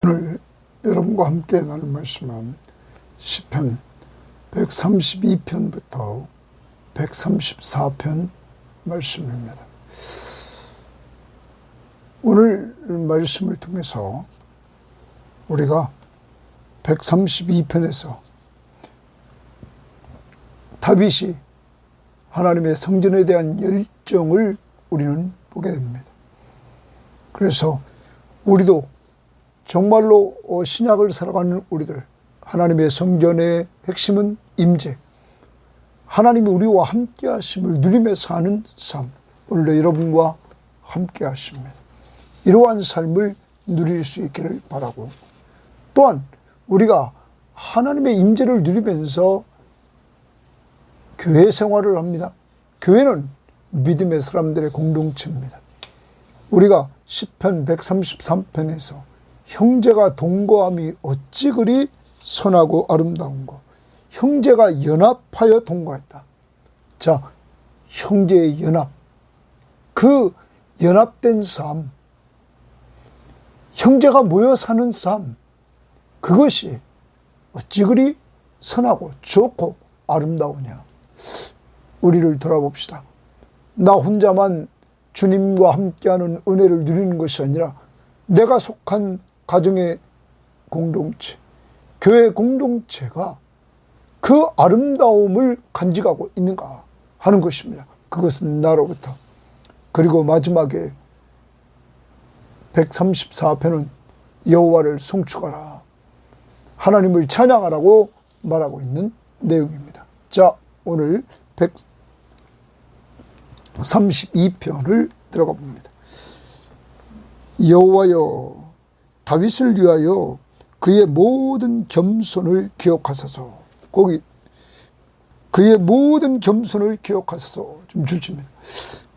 오늘 여러분과 함께 나눌 말씀은 시편 132편부터 134편 말씀입니다. 오늘 말씀을 통해서 우리가 132편에서 다윗이 하나님의 성전에 대한 열정을 우리는 보게 됩니다. 그래서 우리도 정말로 신약을 살아가는 우리들, 하나님의 성전의 핵심은 임재, 하나님이 우리와 함께 하심을 누리며 사는 삶, 오늘도 여러분과 함께 하십니다. 이러한 삶을 누릴 수 있기를 바라고, 또한 우리가 하나님의 임재를 누리면서 교회 생활을 합니다. 교회는 믿음의 사람들의 공동체입니다. 우리가 시편 133편에서 형제가 동거함이 어찌 그리 선하고 아름다운고, 형제가 연합하여 동거했다. 자, 형제의 연합, 그 연합된 삶, 형제가 모여 사는 삶, 그것이 어찌 그리 선하고 좋고 아름다우냐. 우리를 돌아봅시다. 나 혼자만 주님과 함께하는 은혜를 누리는 것이 아니라 내가 속한 가정의 공동체, 교회 공동체가 그 아름다움을 간직하고 있는가 하는 것입니다. 그것은 나로부터. 그리고 마지막에 134편은 여호와를 송축하라, 하나님을 찬양하라고 말하고 있는 내용입니다. 자, 오늘 132편을 들어가 봅니다. 여호와여, 다윗을 위하여 그의 모든 겸손을 기억하소서. 거기 그의 모든 겸손을 기억하소서 좀 줄칩니다.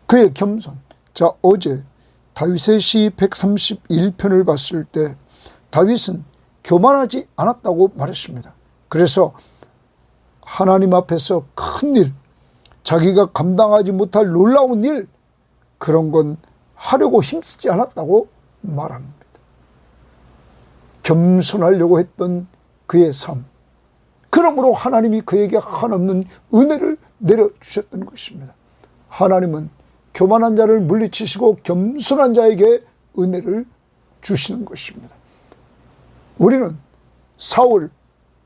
그의 겸손. 자, 어제 다윗의 시 131편을 봤을 때 다윗은 교만하지 않았다고 말했습니다. 그래서 하나님 앞에서 큰 일, 자기가 감당하지 못할 놀라운 일, 그런 건 하려고 힘쓰지 않았다고 말합니다. 겸손하려고 했던 그의 삶, 그러므로 하나님이 그에게 한없는 은혜를 내려주셨던 것입니다. 하나님은 교만한 자를 물리치시고 겸손한 자에게 은혜를 주시는 것입니다. 우리는 사울,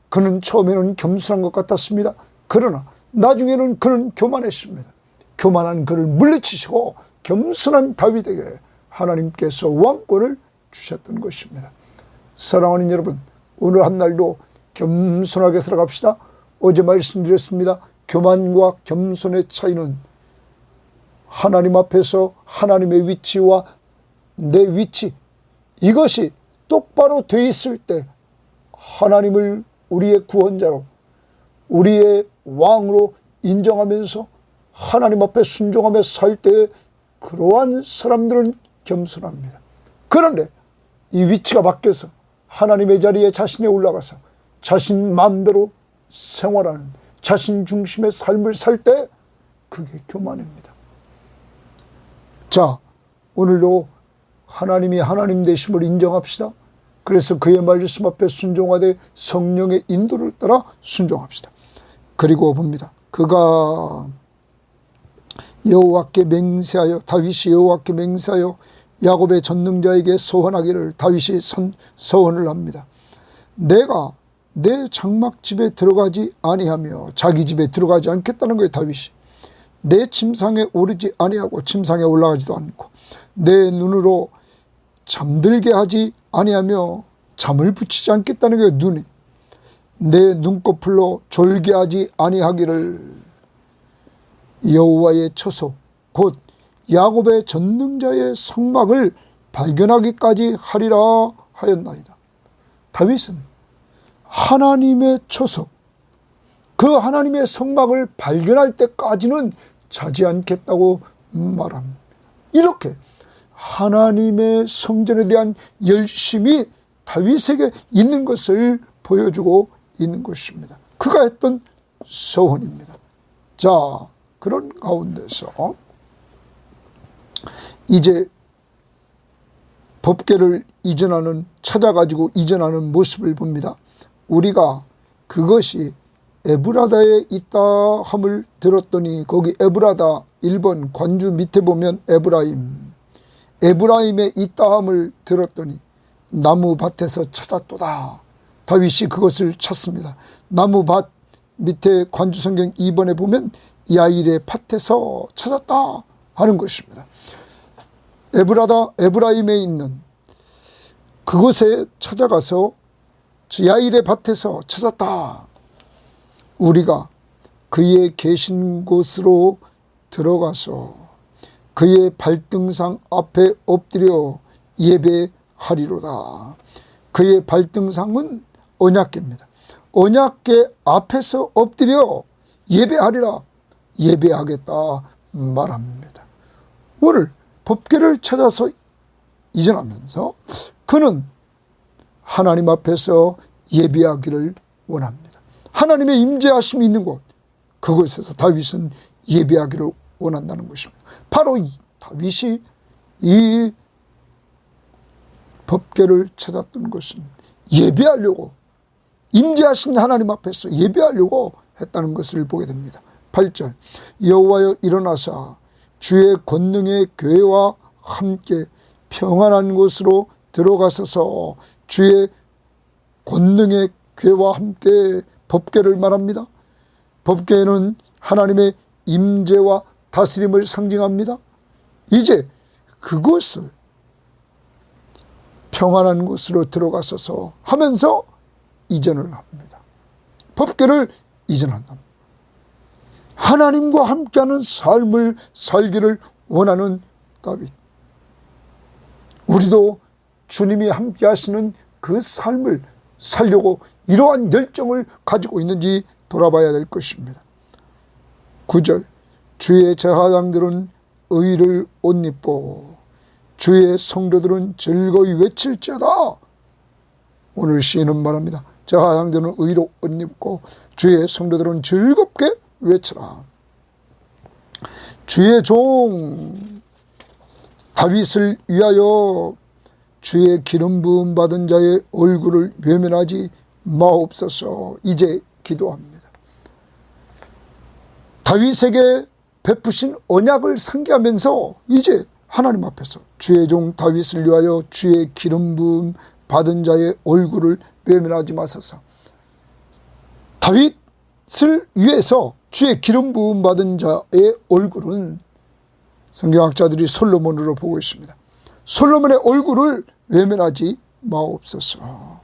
그는 처음에는 겸손한 것 같았습니다. 그러나 나중에는 그는 교만했습니다. 교만한 그를 물리치시고 겸손한 다윗에게 하나님께서 왕권을 주셨던 것입니다. 사랑하는 여러분, 오늘 한 날도 겸손하게 살아갑시다. 어제 말씀드렸습니다. 교만과 겸손의 차이는 하나님 앞에서 하나님의 위치와 내 위치, 이것이 똑바로 돼 있을 때 하나님을 우리의 구원자로, 우리의 왕으로 인정하면서 하나님 앞에 순종하며 살 때 그러한 사람들은 겸손합니다. 그런데 이 위치가 바뀌어서 하나님의 자리에 자신이 올라가서 자신 마음대로 생활하는, 자신 중심의 삶을 살 때 그게 교만입니다. 자, 오늘도 하나님이 하나님 되심을 인정합시다. 그래서 그의 말씀 앞에 순종하되 성령의 인도를 따라 순종합시다. 그리고 봅니다. 그가 여호와께 맹세하여, 다윗이 여호와께 맹세하여 야곱의 전능자에게 서원하기를, 다윗이 서원을 합니다. 내가 내 장막집에 들어가지 아니하며, 자기 집에 들어가지 않겠다는 거예요. 다윗이 내 침상에 오르지 아니하고 침상에 올라가지도 않고, 내 눈으로 잠들게 하지 아니하며 잠을 붙이지 않겠다는 거예요. 눈이 내 눈꺼풀로 졸게 하지 아니하기를, 여호와의 처소 곧 야곱의 전능자의 성막을 발견하기까지 하리라 하였나이다. 다윗은 하나님의 처소, 그 하나님의 성막을 발견할 때까지는 자지 않겠다고 말합니다. 이렇게 하나님의 성전에 대한 열심이 다윗에게 있는 것을 보여주고 있는 것입니다. 그가 했던 서원입니다. 자, 그런 가운데서 이제 법궤를 이전하는, 찾아가지고 이전하는 모습을 봅니다. 우리가 그것이 에브라다에 있다 함을 들었더니, 거기 에브라다 1번 관주 밑에 보면 에브라임에 있다 함을 들었더니 나무밭에서 찾았도다. 다윗이 그것을 찾습니다. 나무밭 밑에 관주성경 2번에 보면 야일의 밭에서 찾았다 하는 것입니다. 에브라임에 있는 그곳에 찾아가서 야일의 밭에서 찾았다. 우리가 그의 계신 곳으로 들어가서 그의 발등상 앞에 엎드려 예배하리로다. 그의 발등상은 언약궤입니다. 언약궤 앞에서 엎드려 예배하리라. 예배하겠다 말합니다. 오늘 법궤를 찾아서 이전하면서 그는 하나님 앞에서 예배하기를 원합니다. 하나님의 임재하심이 있는 곳, 그곳에서 다윗은 예배하기를 원한다는 것입니다. 바로 이 다윗이 이 법궤를 찾았던 것은 예배하려고, 임재하신 하나님 앞에서 예배하려고 했다는 것을 보게 됩니다. 8절, 여호와여 일어나사 주의 권능의 궤와 함께 평안한 곳으로 들어가셔서, 주의 권능의 궤와 함께 법궤를 말합니다. 법궤는 하나님의 임재와 다스림을 상징합니다. 이제 그곳을 평안한 곳으로 들어가셔서 하면서 이전을 합니다. 법궤를 이전한다. 하나님과 함께하는 삶을 살기를 원하는 다윗. 우리도 주님이 함께 하시는 그 삶을 살려고 이러한 열정을 가지고 있는지 돌아봐야 될 것입니다. 9절, 주의 제사장들은 의를 옷 입고 주의 성도들은 즐거이 외칠지어다. 오늘 시인은 말합니다. 제사장들은 의로 옷 입고 주의 성도들은 즐겁게 외쳐라. 주의 종 다윗을 위하여 주의 기름 부음 받은 자의 얼굴을 외면하지 마옵소서. 이제 기도합니다. 다윗에게 베푸신 언약을 상기하면서 이제 하나님 앞에서 주의 종 다윗을 위하여 주의 기름 부음 받은 자의 얼굴을 외면하지 마소서. 다윗을 위해서 주의 기름 부음 받은 자의 얼굴은 성경학자들이 솔로몬으로 보고 있습니다. 솔로몬의 얼굴을 외면하지 마옵소서.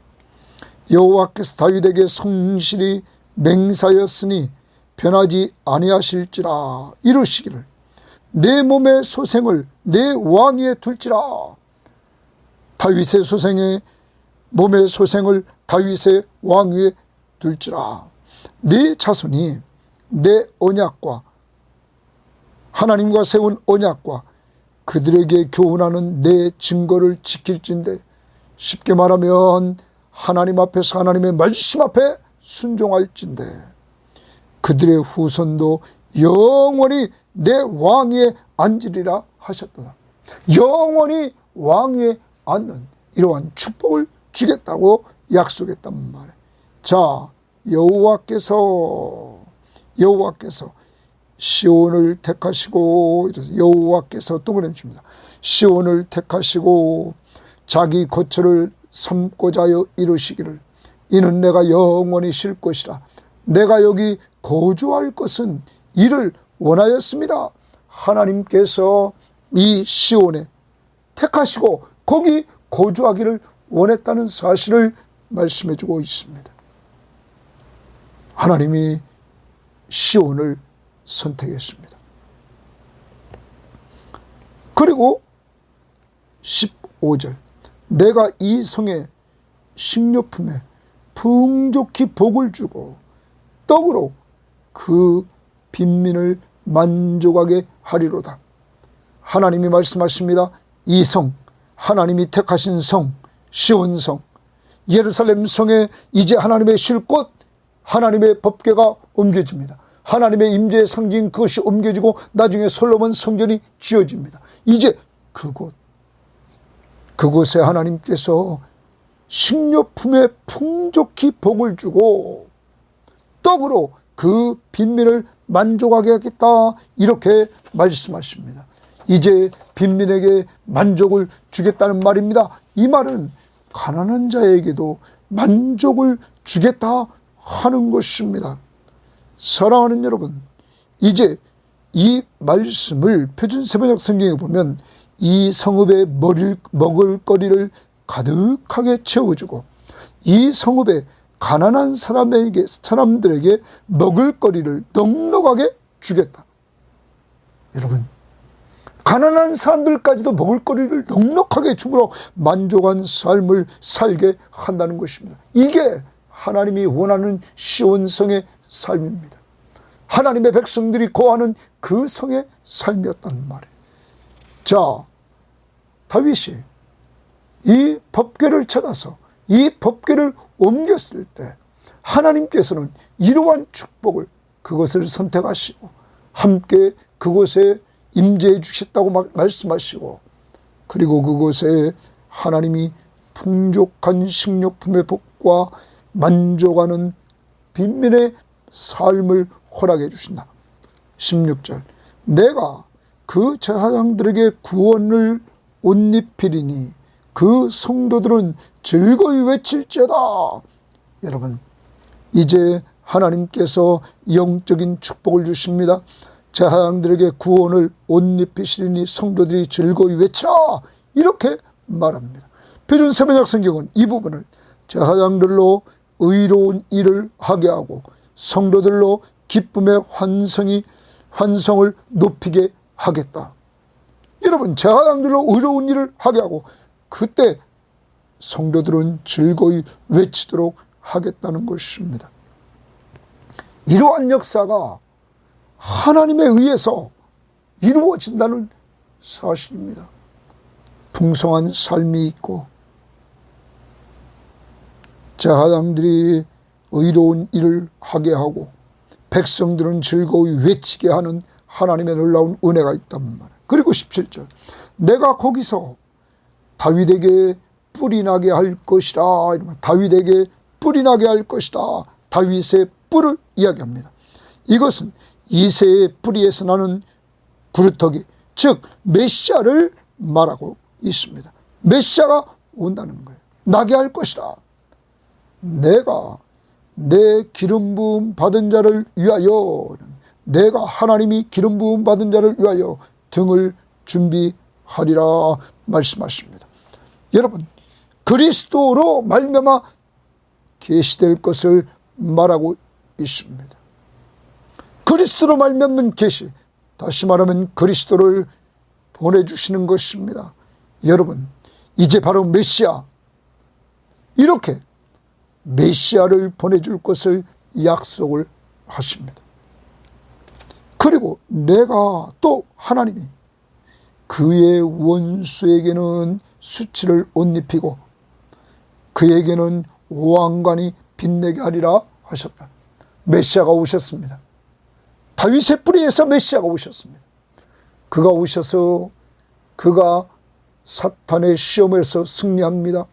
여호와께서 다윗에게 성실히 맹사였으니 변하지 아니하실지라. 이르시기를 내 몸의 소생을 내 왕위에 둘지라. 다윗의 소생의 몸의 소생을 다윗의 왕위에 둘지라. 네 자손이 내 언약과 하나님과 세운 언약과 그들에게 교훈하는 내 증거를 지킬진대. 쉽게 말하면 하나님 앞에서 하나님의 말씀 앞에 순종할진대. 그들의 후손도 영원히 내 왕위에 앉으리라 하셨도다. 영원히 왕위에 앉는 이러한 축복을 주겠다고 약속했단 말이에요. 자, 여호와께서 시온을 택하시고, 여호와께서 동그라미칩니다. 시온을 택하시고 자기 거처를 삼고자 하여 이루시기를 이는 내가 영원히 쉴 것이라. 내가 여기 거주할 것은 이를 원하였습니다. 하나님께서 이 시온에 택하시고 거기 거주하기를 원했다는 사실을 말씀해 주고 있습니다. 하나님이 시온을 선택했습니다. 그리고 15절, 내가 이 성에 식료품에 풍족히 복을 주고 떡으로 그 빈민을 만족하게 하리로다. 하나님이 말씀하십니다. 이 성, 하나님이 택하신 성, 시온성, 예루살렘 성에 이제 하나님의 쉴 곳, 하나님의 법궤가 옮겨집니다. 하나님의 임재의 상징 그것이 옮겨지고 나중에 솔로몬 성전이 지어집니다. 이제 그곳 그곳에 하나님께서 식료품에 풍족히 복을 주고 떡으로 그 빈민을 만족하게 하겠다, 이렇게 말씀하십니다. 이제 빈민에게 만족을 주겠다는 말입니다. 이 말은 가난한 자에게도 만족을 주겠다 하는 것입니다. 사랑하는 여러분, 이제 이 말씀을 표준세번역 성경에 보면 이 성읍에 먹을 거리를 가득하게 채워주고 이 성읍에 가난한 사람들에게 먹을 거리를 넉넉하게 주겠다. 여러분, 가난한 사람들까지도 먹을 거리를 넉넉하게 줌으로 만족한 삶을 살게 한다는 것입니다. 이게 하나님이 원하는 시온성의 삶입니다. 하나님의 백성들이 거하는 그 성의 삶이었단 말이에요. 자, 다윗이 이 법궤를 찾아서 이 법궤를 옮겼을 때 하나님께서는 이러한 축복을 그것을 선택하시고 함께 그곳에 임재해 주셨다고 말씀하시고, 그리고 그곳에 하나님이 풍족한 식료품의 복과 만족하는 빈민의 삶을 허락해 주신다. 16절, 내가 그 제사장들에게 구원을 옷 입히리니 그 성도들은 즐거이 외칠지어다. 여러분, 이제 하나님께서 영적인 축복을 주십니다. 제사장들에게 구원을 옷 입히시리니 성도들이 즐거이 외치라, 이렇게 말합니다. 표준세번역 성경은 이 부분을 제사장들로 의로운 일을 하게 하고 성도들로 기쁨의 환성을 높이게 하겠다. 여러분, 제사장들로 의로운 일을 하게 하고 그때 성도들은 즐거이 외치도록 하겠다는 것입니다. 이러한 역사가 하나님에 의해서 이루어진다는 사실입니다. 풍성한 삶이 있고 제사장들이 의로운 일을 하게 하고 백성들은 즐거이 외치게 하는 하나님의 놀라운 은혜가 있단 말이에요. 그리고 17절, 내가 거기서 다윗에게 뿔이 나게 할 것이라. 다윗에게 뿔이 나게 할 것이다. 다윗의 뿔을 이야기합니다. 이것은 이새의 뿌리에서 나는 구루터기, 즉 메시아를 말하고 있습니다. 메시아가 온다는 거예요. 나게 할 것이라. 내가 내 기름 부음 받은 자를 위하여, 내가 하나님이 기름 부음 받은 자를 위하여 등을 준비하리라 말씀하십니다. 여러분, 그리스도로 말미암아 계시될 것을 말하고 있습니다. 그리스도로 말미암는 계시, 다시 말하면 그리스도를 보내주시는 것입니다. 여러분, 이제 바로 메시아, 이렇게 메시아를 보내줄 것을 약속을 하십니다. 그리고 내가 또 하나님이 그의 원수에게는 수치를 옷 입히고 그에게는 왕관이 빛내게 하리라 하셨다. 메시아가 오셨습니다. 다윗의 뿌리에서 메시아가 오셨습니다. 그가 오셔서 그가 사탄의 시험에서 승리합니다.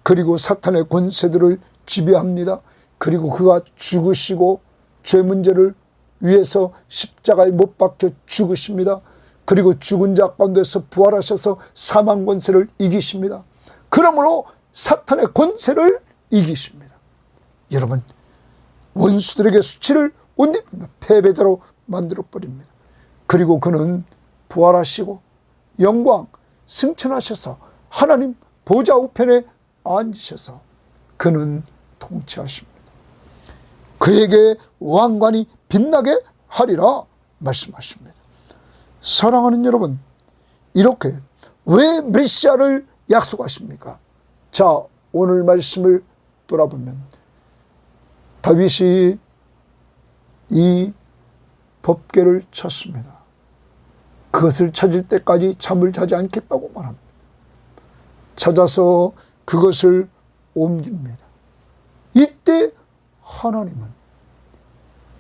그리고 사탄의 권세들을 지배합니다. 그리고 그가 죽으시고 죄 문제를 위해서 십자가에 못 박혀 죽으십니다. 그리고 죽은 자 가운데서 부활하셔서 사망 권세를 이기십니다. 그러므로 사탄의 권세를 이기십니다. 여러분, 원수들에게 수치를 옷 입힙니다. 패배자로 만들어버립니다. 그리고 그는 부활하시고 영광 승천하셔서 하나님 보좌 우편에 앉으셔서 그는 통치하십니다. 그에게 왕관이 빛나게 하리라 말씀하십니다. 사랑하는 여러분, 이렇게 왜 메시아를 약속하십니까? 자, 오늘 말씀을 돌아보면 다윗이 이 법궤를 찾습니다. 그것을 찾을 때까지 잠을 자지 않겠다고 말합니다. 찾아서 그것을 옮깁니다. 이때 하나님은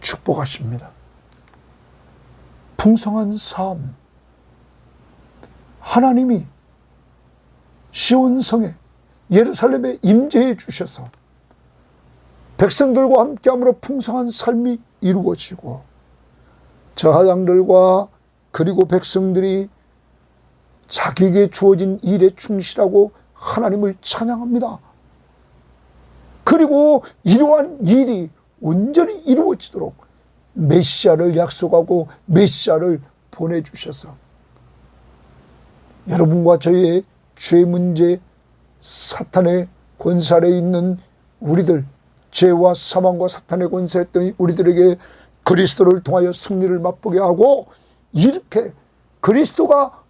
축복하십니다. 풍성한 삶, 하나님이 시온성에 예루살렘에 임재해 주셔서 백성들과 함께함으로 풍성한 삶이 이루어지고 저하장들과 그리고 백성들이 자기에게 주어진 일에 충실하고 하나님을 찬양합니다. 그리고 이러한 일이 온전히 이루어지도록 메시아를 약속하고 메시아를 보내주셔서 여러분과 저희의 죄 문제, 사탄의 권세 아래에 있는 우리들, 죄와 사망과 사탄의 권세에 있던 우리들에게 그리스도를 통하여 승리를 맛보게 하고, 이렇게 그리스도가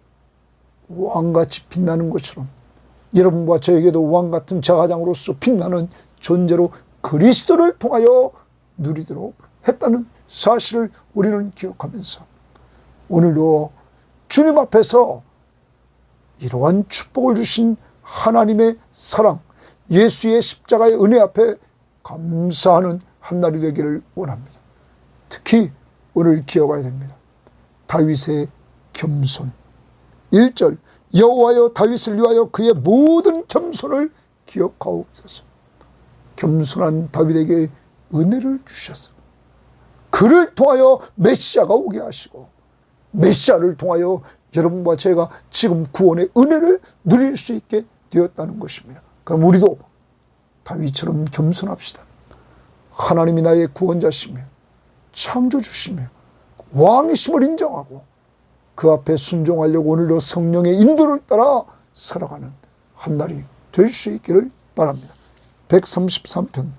왕같이 빛나는 것처럼 여러분과 저에게도 왕같은 제사장으로서 빛나는 존재로 그리스도를 통하여 누리도록 했다는 사실을 우리는 기억하면서 오늘도 주님 앞에서 이러한 축복을 주신 하나님의 사랑, 예수의 십자가의 은혜 앞에 감사하는 한 날이 되기를 원합니다. 특히 오늘 기억해야 됩니다. 다윗의 겸손. 1절, 여호와여 다윗을 위하여 그의 모든 겸손을 기억하옵소서. 겸손한 다윗에게 은혜를 주셔서 그를 통하여 메시아가 오게 하시고, 메시아를 통하여 여러분과 제가 지금 구원의 은혜를 누릴 수 있게 되었다는 것입니다. 그럼 우리도 다윗처럼 겸손합시다. 하나님이 나의 구원자시며 창조주시며 왕이심을 인정하고 그 앞에 순종하려고 오늘도 성령의 인도를 따라 살아가는 한 날이 될 수 있기를 바랍니다. 133편.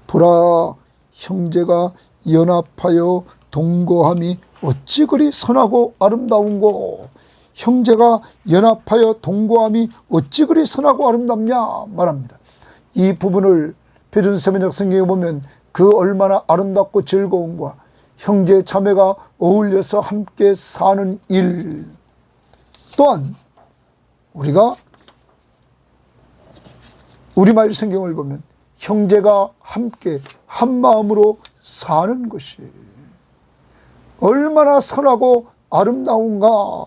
보라, 형제가 연합하여 동거함이 어찌 그리 선하고 아름다운고. 형제가 연합하여 동거함이 어찌 그리 선하고 아름답냐 말합니다. 이 부분을 표준세번역 성경에 보면 그 얼마나 아름답고 즐거움과 형제 자매가 어울려서 함께 사는 일, 또한 우리가 우리말 성경을 보면 형제가 함께 한 마음으로 사는 것이 얼마나 선하고 아름다운가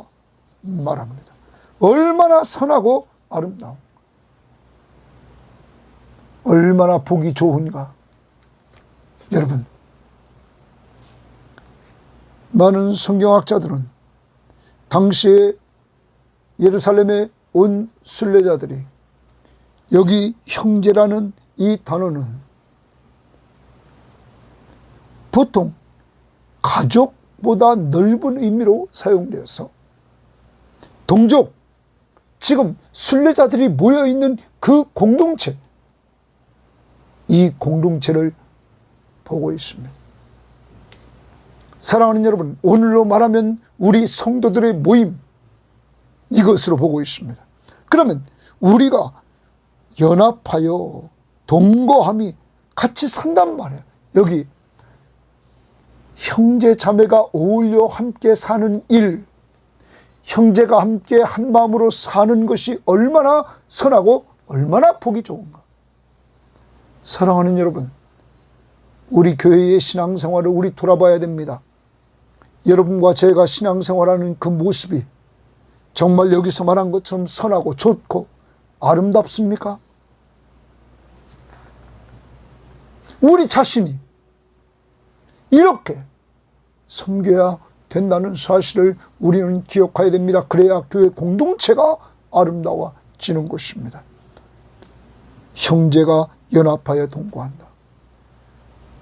말합니다. 얼마나 선하고 아름다운, 얼마나 보기 좋은가. 여러분, 많은 성경학자들은 당시에 예루살렘에 온 순례자들이 여기 형제라는 이 단어는 보통 가족보다 넓은 의미로 사용되어서 동족, 지금 순례자들이 모여있는 그 공동체, 이 공동체를 보고 있습니다. 사랑하는 여러분, 오늘로 말하면 우리 성도들의 모임, 이것으로 보고 있습니다. 그러면 우리가 연합하여 동거함이 같이 산단 말이에요. 여기 형제 자매가 어울려 함께 사는 일, 형제가 함께 한 마음으로 사는 것이 얼마나 선하고 얼마나 보기 좋은가. 사랑하는 여러분, 우리 교회의 신앙생활을 우리 돌아봐야 됩니다. 여러분과 제가 신앙생활하는 그 모습이 정말 여기서 말한 것처럼 선하고 좋고 아름답습니까? 우리 자신이 이렇게 섬겨야 된다는 사실을 우리는 기억해야 됩니다. 그래야 교회 공동체가 아름다워지는 것입니다. 형제가 연합하여 동거한다.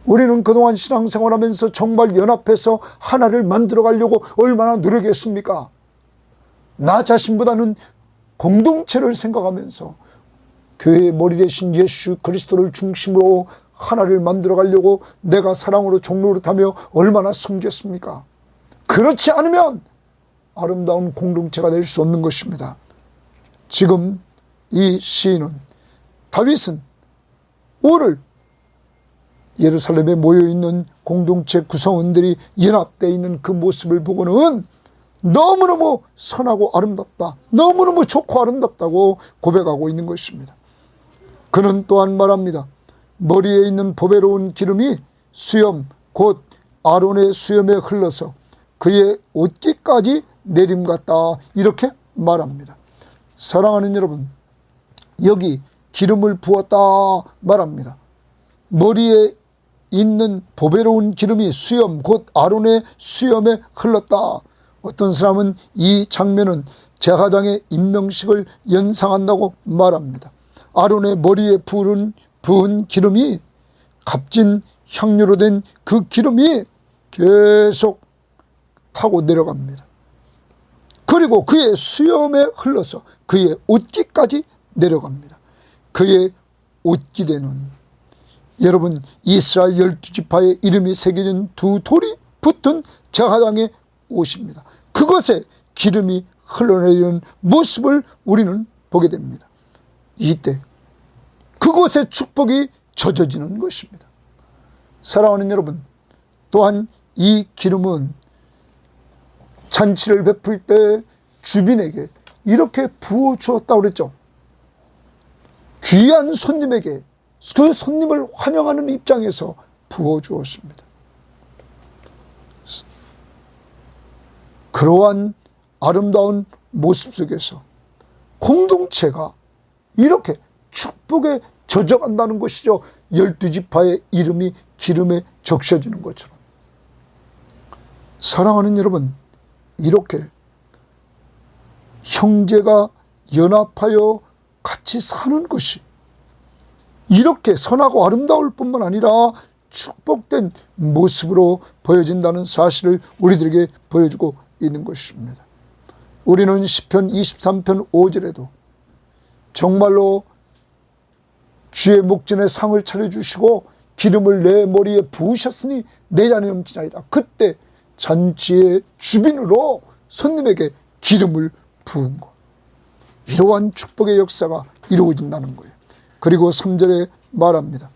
우리는 그동안 신앙생활하면서 정말 연합해서 하나를 만들어 가려고 얼마나 노력했습니까? 나 자신보다는 공동체를 생각하면서 교회의 머리 대신 예수 그리스도를 중심으로 하나를 만들어 가려고 내가 사랑으로 종노릇하며 얼마나 섬겼습니까? 그렇지 않으면 아름다운 공동체가 될 수 없는 것입니다. 지금 이 시인은, 다윗은 오늘 예루살렘에 모여있는 공동체 구성원들이 연합되어 있는 그 모습을 보고는 너무너무 선하고 아름답다, 너무너무 좋고 아름답다고 고백하고 있는 것입니다. 그는 또한 말합니다. 머리에 있는 보배로운 기름이 수염, 곧 아론의 수염에 흘러서 그의 옷깃까지 내림 같다, 이렇게 말합니다. 사랑하는 여러분, 여기 기름을 부었다 말합니다. 머리에 있는 보배로운 기름이 수염 곧 아론의 수염에 흘렀다. 어떤 사람은 이 장면은 제사장의 임명식을 연상한다고 말합니다. 아론의 머리에 부은 기름이 값진 향료로 된 그 기름이 계속 타고 내려갑니다. 그리고 그의 수염에 흘러서 그의 옷깃까지 내려갑니다. 그의 옷깃에는 여러분 이스라엘 12지파의 이름이 새겨진 두 돌이 붙은 제사장의 옷입니다. 그것에 기름이 흘러내리는 모습을 우리는 보게 됩니다. 이때 그곳에 축복이 젖어지는 것입니다. 사랑하는 여러분, 또한 이 기름은 잔치를 베풀 때 주빈에게 이렇게 부어주었다고 그랬죠. 귀한 손님에게 그 손님을 환영하는 입장에서 부어주었습니다. 그러한 아름다운 모습 속에서 공동체가 이렇게 축복에 젖어간다는 것이죠. 12지파의 이름이 기름에 적셔지는 것처럼. 사랑하는 여러분, 이렇게 형제가 연합하여 같이 사는 것이 이렇게 선하고 아름다울 뿐만 아니라 축복된 모습으로 보여진다는 사실을 우리들에게 보여주고 있는 것입니다. 우리는 시편 23편 5절에도 정말로 주의 목전에 상을 차려주시고 기름을 내 머리에 부으셨으니 내 잔이 넘치나이다. 그때 잔치의 주빈으로 손님에게 기름을 부은 것. 이러한 축복의 역사가 이루어진다는 거예요. 그리고 3절에 말합니다.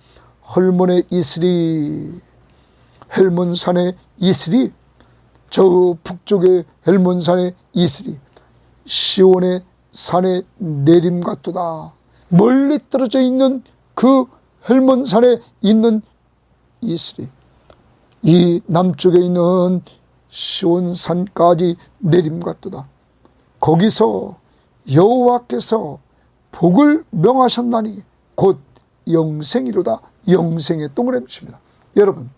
헐몬의 이슬이, 헬몬산의 이슬이, 저 북쪽의 헬몬산의 이슬이 시온의 산의 내림 같도다. 멀리 떨어져 있는 그 헬몬산에 있는 이슬이 이 남쪽에 있는 시온산까지 내림 같도다. 거기서 여호와께서 복을 명하셨나니 곧 영생이로다. 영생의 동그라미입니다. 여러분,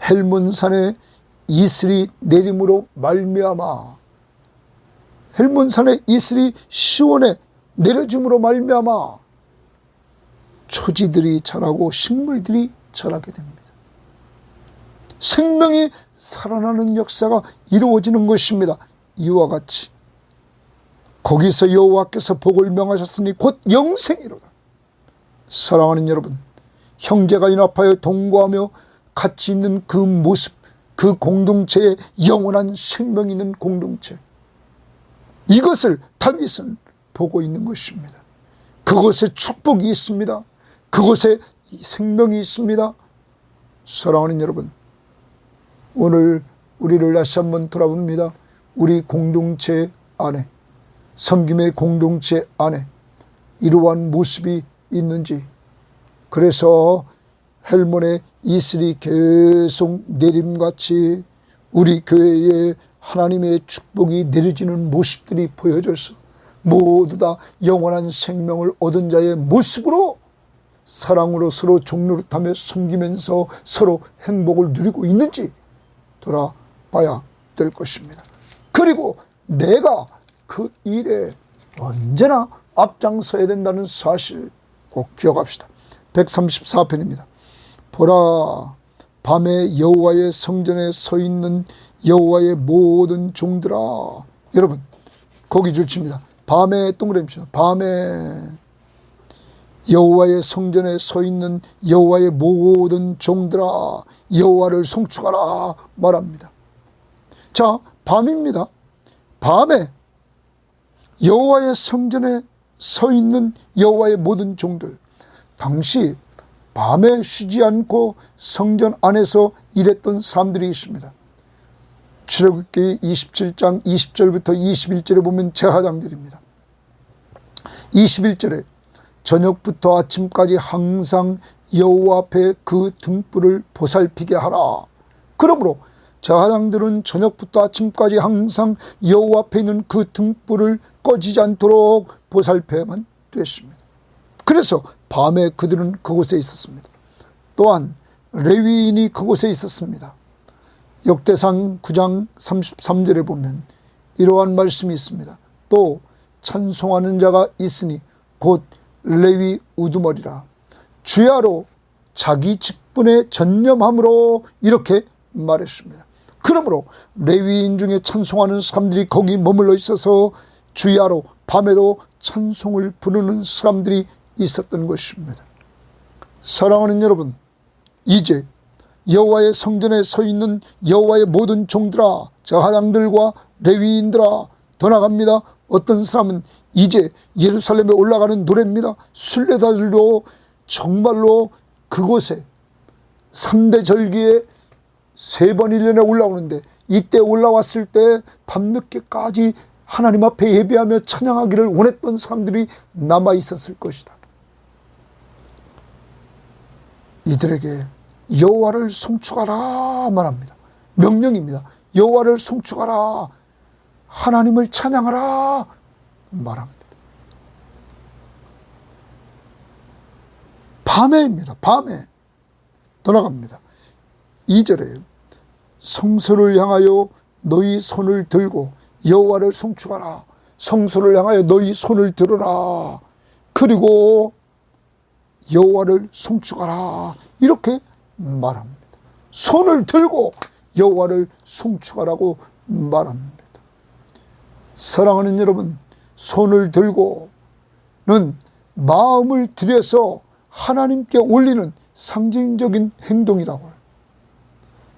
헬몬산에 이슬이 내림으로 말미암아, 헬몬산의 이슬이 시온에 내려짐으로 말미암아 초지들이 자라고 식물들이 자라게 됩니다. 생명이 살아나는 역사가 이루어지는 것입니다. 이와 같이 거기서 여호와께서 복을 명하셨으니 곧 영생이로다. 사랑하는 여러분, 형제가 연합하여 동거하며 같이 있는 그 모습, 그 공동체에 영원한 생명이 있는 공동체, 이것을 다윗은 보고 있는 것입니다. 그곳에 축복이 있습니다. 그곳에 생명이 있습니다. 사랑하는 여러분, 오늘 우리를 다시 한번 돌아봅니다. 우리 공동체 안에, 섬김의 공동체 안에 이러한 모습이 있는지. 그래서 헬몬의 이슬이 계속 내림같이 우리 교회에 하나님의 축복이 내려지는 모습들이 보여져서 모두 다 영원한 생명을 얻은 자의 모습으로 사랑으로 서로 종노릇하며 섬기면서 서로 행복을 누리고 있는지 돌아봐야 될 것입니다. 그리고 내가 그 일에 언제나 앞장서야 된다는 사실 꼭 기억합시다. 134편입니다. 보라, 밤에 여호와의 성전에 서 있는 여호와의 모든 종들아. 여러분, 거기 줄칩니다. 밤에 동그라미입니다. 밤에 여호와의 성전에 서 있는 여호와의 모든 종들아, 여호와를 송축하라 말합니다. 자, 밤입니다. 밤에 여호와의 성전에 서 있는 여호와의 모든 종들, 당시 밤에 쉬지 않고 성전 안에서 일했던 사람들이 있습니다. 출애굽기 27장 20절부터 21절에 보면 제사장들입니다. 21절에 저녁부터 아침까지 항상 여호와 앞에 그 등불을 보살피게 하라. 그러므로 제사장들은 저녁부터 아침까지 항상 여호와 앞에 있는 그 등불을 꺼지지 않도록 보살펴야만 됐습니다. 그래서 밤에 그들은 그곳에 있었습니다. 또한 레위인이 그곳에 있었습니다. 역대상 9장 33절에 보면 이러한 말씀이 있습니다. 또 찬송하는 자가 있으니 곧 레위 우두머리라. 주야로 자기 직분에 전념함으로 이렇게 말했습니다. 그러므로 레위인 중에 찬송하는 사람들이 거기 머물러 있어서 주야로 밤에도 찬송을 부르는 사람들이 있었던 것입니다. 사랑하는 여러분, 이제 여호와의 성전에 서 있는 여호와의 모든 종들아, 제사장들과 레위인들아, 더 나갑니다. 어떤 사람은 이제 예루살렘에 올라가는 노래입니다. 순례자들도 정말로 그곳에 3대 절기에 3번 1년에 올라오는데, 이때 올라왔을 때 밤늦게까지 하나님 앞에 예배하며 찬양하기를 원했던 사람들이 남아 있었을 것이다. 이들에게 여호와를 송축하라 말합니다. 명령입니다. 여호와를 송축하라, 하나님을 찬양하라 말합니다. 밤에입니다. 밤에 더 나갑니다. 2절에 성소를 향하여 너희 손을 들고 여호와를 송축하라. 성소를 향하여 너희 손을 들어라. 그리고 여호와를 송축하라. 이렇게 말합니다. 손을 들고 여호와를 송축하라고 말합니다. 사랑하는 여러분, 손을 들고는 마음을 들여서 하나님께 올리는 상징적인 행동이라고 해요.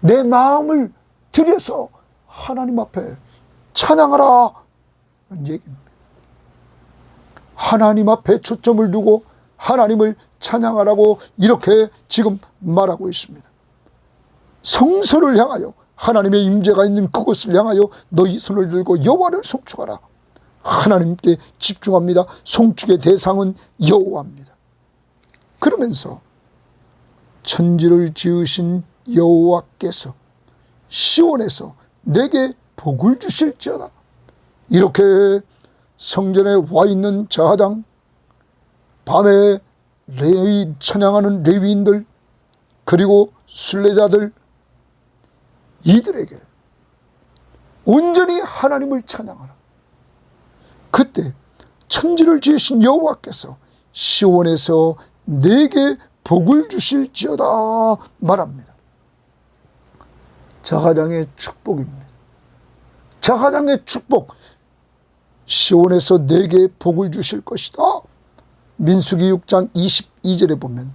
내 마음을 들여서 하나님 앞에 찬양하라 는 얘기입니다. 하나님 앞에 초점을 두고 하나님을 찬양하라고 이렇게 지금 말하고 있습니다. 성소를 향하여, 하나님의 임재가 있는 그곳을 향하여 너희 손을 들고 여호와를 송축하라. 하나님께 집중합니다. 송축의 대상은 여호와입니다. 그러면서 천지를 지으신 여호와께서 시온에서 내게 복을 주실지어다. 이렇게 성전에 와 있는 제사장, 밤에 찬양하는 레위인들, 그리고 순례자들, 이들에게 온전히 하나님을 찬양하라. 그때 천지를 지으신 여호와께서 시온에서 내게 복을 주실지어다 말합니다. 제사장의 축복입니다. 제사장의 축복, 시온에서 내게 복을 주실 것이다. 민수기 6장 22절에 보면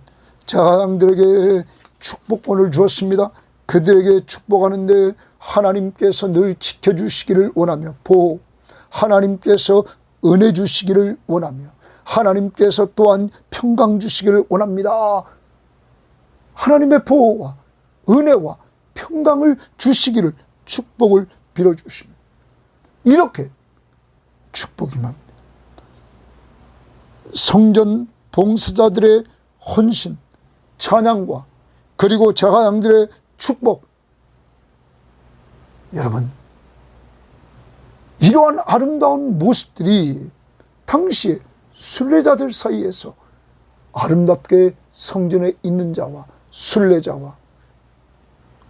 제사장들에게 축복권을 주었습니다. 그들에게 축복하는데 하나님께서 늘 지켜주시기를 원하며, 보호, 하나님께서 은혜 주시기를 원하며, 하나님께서 또한 평강 주시기를 원합니다. 하나님의 보호와 은혜와 평강을 주시기를, 축복을 빌어주십니다. 이렇게 축복이 납니다. 성전 봉사자들의 헌신, 찬양과 그리고 제사장들의 축복, 여러분, 이러한 아름다운 모습들이 당시에 순례자들 사이에서 아름답게 성전에 있는 자와 순례자와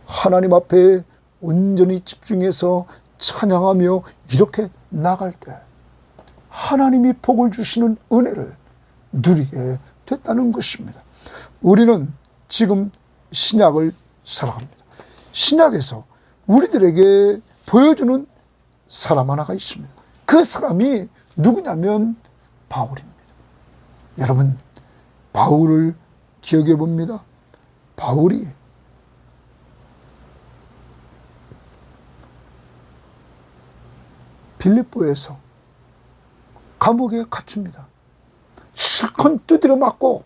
하나님 앞에 온전히 집중해서 찬양하며 이렇게 나갈 때 하나님이 복을 주시는 은혜를 누리게 됐다는 것입니다. 우리는 지금 신약을 살아갑니다. 신약에서 우리들에게 보여주는 사람 하나가 있습니다. 그 사람이 누구냐면 바울입니다. 여러분, 바울을 기억해 봅니다. 바울이 빌립보에서 감옥에 갇힙니다. 실컷 두드려 맞고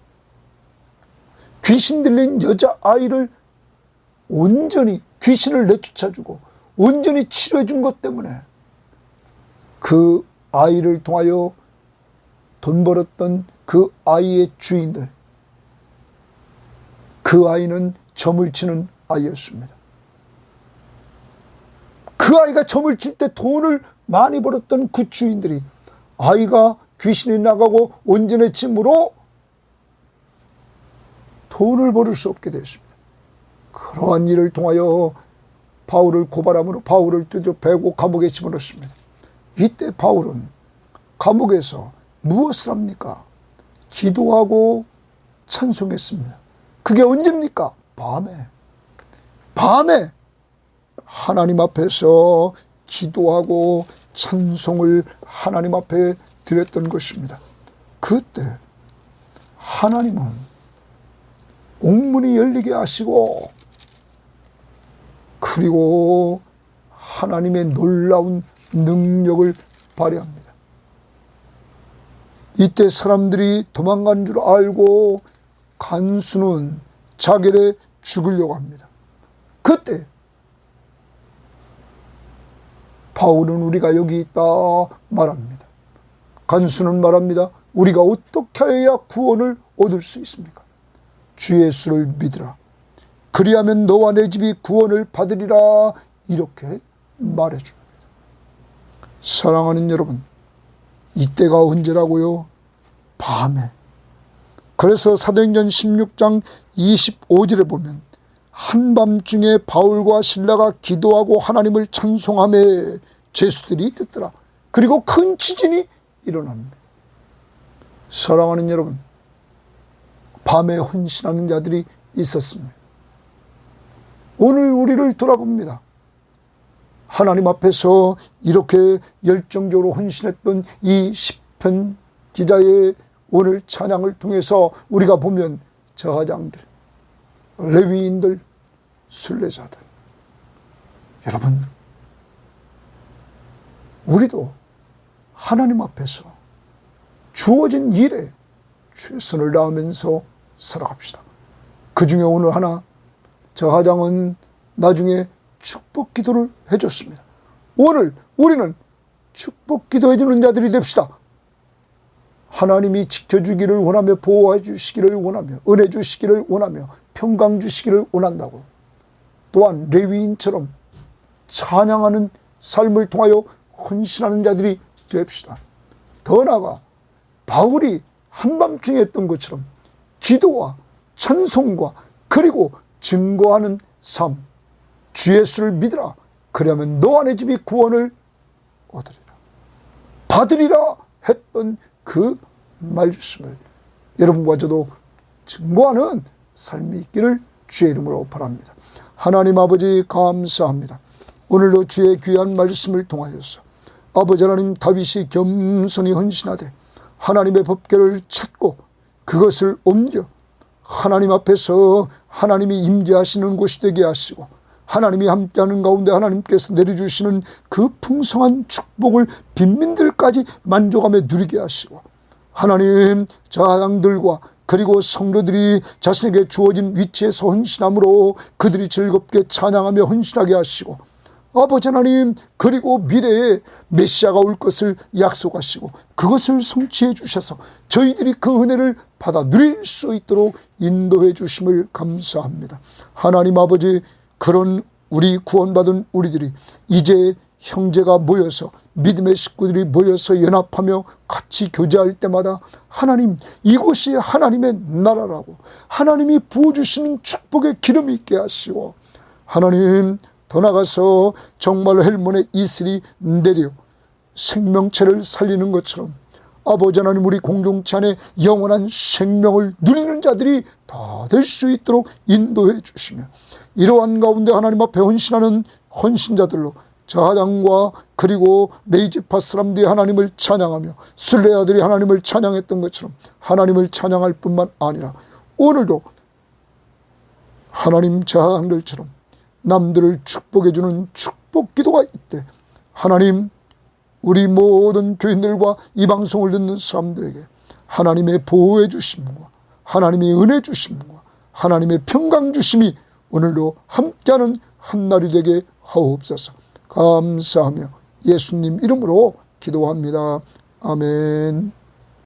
귀신 들린 여자아이를 온전히 귀신을 내쫓아주고 온전히 치료해 준 것 때문에 그 아이를 통하여 돈 벌었던 그 아이의 주인들, 그 아이는 점을 치는 아이였습니다. 그 아이가 점을 칠 때 돈을 많이 벌었던 그 주인들이 아이가 귀신이 나가고 온전의 짐으로 돈을 벌을 수 없게 되었습니다. 그러한 일을 통하여 바울을 고발함으로 바울을 두드려 패고 감옥에 집어넣습니다. 이때 바울은 감옥에서 무엇을 합니까? 기도하고 찬송했습니다. 그게 언제입니까? 밤에 하나님 앞에서 기도하고 찬송을 하나님 앞에 드렸던 것입니다. 그때 하나님은 옥문이 열리게 하시고 그리고 하나님의 놀라운 능력을 발휘합니다. 이때 사람들이 도망간 줄 알고 간수는 자기를 죽이려고 합니다. 그때 바울은 우리가 여기 있다 말합니다. 간수는 말합니다. 우리가 어떻게 해야 구원을 얻을 수 있습니까? 주 예수를 믿으라. 그리하면 너와 내 집이 구원을 받으리라. 이렇게 말해줍니다. 사랑하는 여러분, 이때가 언제라고요? 밤에. 그래서 사도행전 16장 25절에 보면 한밤중에 바울과 실라가 기도하고 하나님을 찬송하며 죄수들이 듣더라. 그리고 큰 지진이 일어납니다. 사랑하는 여러분, 밤에 헌신하는 자들이 있었습니다. 오늘 우리를 돌아봅니다. 하나님 앞에서 이렇게 열정적으로 헌신했던 이 시편 기자의 오늘 찬양을 통해서 우리가 보면 저하장들, 레위인들, 순례자들, 여러분, 우리도 하나님 앞에서 주어진 일에 최선을 다하면서 살아갑시다. 그 중에 오늘 하나, 저하장은 나중에 축복 기도를 해줬습니다. 오늘 우리는 축복 기도해 주는 자들이 됩시다. 하나님이 지켜주기를 원하며 보호해 주시기를 원하며 은혜 주시기를 원하며 평강 주시기를 원한다고. 또한 레위인처럼 찬양하는 삶을 통하여 헌신하는 자들이 됩시다. 더 나아가 바울이 한밤중에 했던 것처럼 기도와 찬송과 그리고 증거하는 삶, 주 예수를 믿으라. 그러면 너와 내 집이 구원을 얻으리라, 받으리라 했던 그 말씀을 여러분과 저도 증거하는 삶이 있기를 주의 이름으로 바랍니다. 하나님 아버지 감사합니다. 오늘도 주의 귀한 말씀을 통하여서 아버지 하나님, 다윗이 겸손히 헌신하되 하나님의 법궤를 찾고 그것을 옮겨 하나님 앞에서 하나님이 임재하시는 곳이 되게 하시고 하나님이 함께하는 가운데 하나님께서 내려주시는 그 풍성한 축복을 빈민들까지 만족하며 누리게 하시고 하나님, 자양들과 그리고 성도들이 자신에게 주어진 위치에서 헌신함으로 그들이 즐겁게 찬양하며 헌신하게 하시고 아버지 하나님, 그리고 미래에 메시아가 올 것을 약속하시고 그것을 성취해 주셔서 저희들이 그 은혜를 받아 누릴 수 있도록 인도해 주심을 감사합니다. 하나님 아버지, 그런 우리 구원받은 우리들이 이제 형제가 모여서 믿음의 식구들이 모여서 연합하며 같이 교제할 때마다 하나님, 이곳이 하나님의 나라라고 하나님이 부어주시는 축복의 기름이 있게 하시고 하나님, 더 나가서 정말 헬몬의 이슬이 내려 생명체를 살리는 것처럼 아버지 하나님, 우리 공동체 안에 영원한 생명을 누리는 자들이 다 될 수 있도록 인도해 주시며 이러한 가운데 하나님 앞에 헌신하는 헌신자들로 저하장과 그리고 레이지파 사람들이 하나님을 찬양하며 순례자들이 하나님을 찬양했던 것처럼 하나님을 찬양할 뿐만 아니라 오늘도 하나님 저하장들처럼 남들을 축복해 주는 축복 기도가 있대. 하나님, 우리 모든 교인들과 이 방송을 듣는 사람들에게 하나님의 보호해 주심과 하나님의 은혜 주심과 하나님의 평강 주심이 오늘도 함께하는 한날이 되게 하옵소서. 감사하며 예수님 이름으로 기도합니다. 아멘.